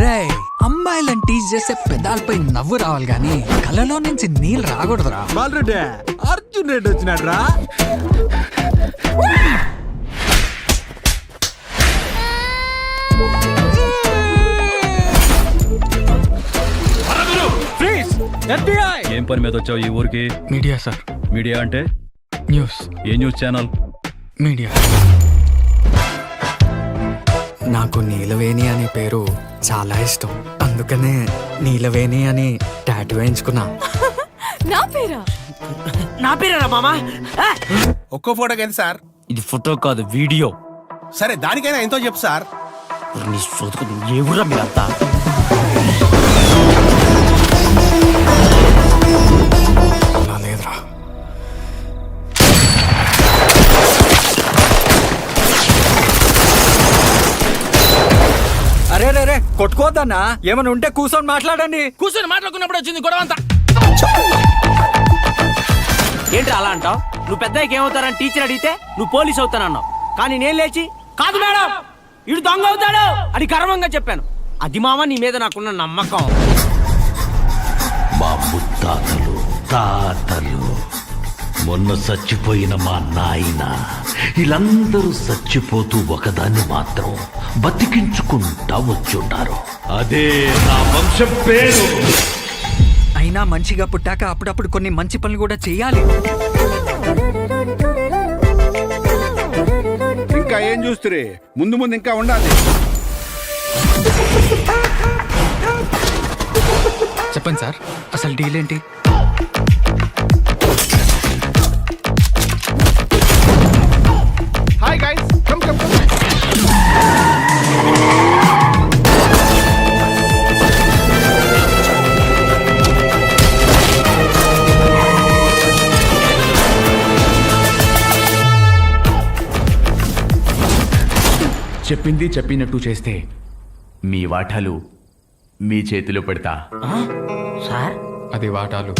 రే అమ్మాయిలను టీచ్ చేసే పెదాలపై నవ్వు రావాలి గాని కళ్ళలో నుంచి నీళ్ళు రాకూడదురా. బాలరెడ్డి అర్జున్ రెడ్డి వచ్చినాడు రా. ఏం పని మీద వచ్చావు ఈ ఊరికి? Media sir. మీడియా అంటే? న్యూస్. ఏ న్యూస్ ఛానల్? మీడియా. నాకు నీలవేణి అనే పేరు చాలా ఇష్టం, అందుకనే నీలవేణి అని టాటూ వేయించుకున్నా. నా పేరా? నా పేరేనా మామా? ఒక్కో ఫోటోకి ఎంత సార్? ఇది ఫోటో కాదు, వీడియో. సరే దానికైనా ఎంతో చెప్పు సార్. నీ సోదుకు ఏ ఊరా మీరంతా? అలా లేదురా. అరే రే రే కొట్టుకోవద్దన్నా, ఏమైనా ఉంటే కూర్చొని మాట్లాడండి. కూర్చొని మాట్లాడుకున్నప్పుడు వచ్చింది గొడవ అంతా. ఏంట్రా అలా అంటావు? నువ్వు పెద్దకి ఏమవుతారని టీచర్ అడిగితే నువ్వు పోలీస్ అవుతానన్నావు. కానీ నేను లేచి కాదు మేడం ఇడు దొంగ అవుతాడు అని గర్వంగా చెప్పాను. అది మామ నీ మీద నాకున్న నమ్మకం. మా ముత్తాతలు తాతలు మొన్న చచ్చిపోయిన మా నాయన వీళ్ళందరూ చచ్చిపోతూ ఒకదాన్ని మాత్రం బతికించుకుంటా వచ్చుంటారు. అదే నా వంశం పేరు. అయినా మంచిగా పుట్టాక అప్పుడప్పుడు కొన్ని మంచి పనులు కూడా చెయ్యాలి. ఇంకా ఏం చూస్తురే, ముందు ముందు ఇంకా ఉండాలి. చెప్పండి సార్, అసలు డీల్ ఏంటి? Hi guys, come come come. చెప్పింది చెప్పినట్టు చేస్తే మీ వాటాలు మీ చేతిలో పెడతా. సార్ అది వాటాలు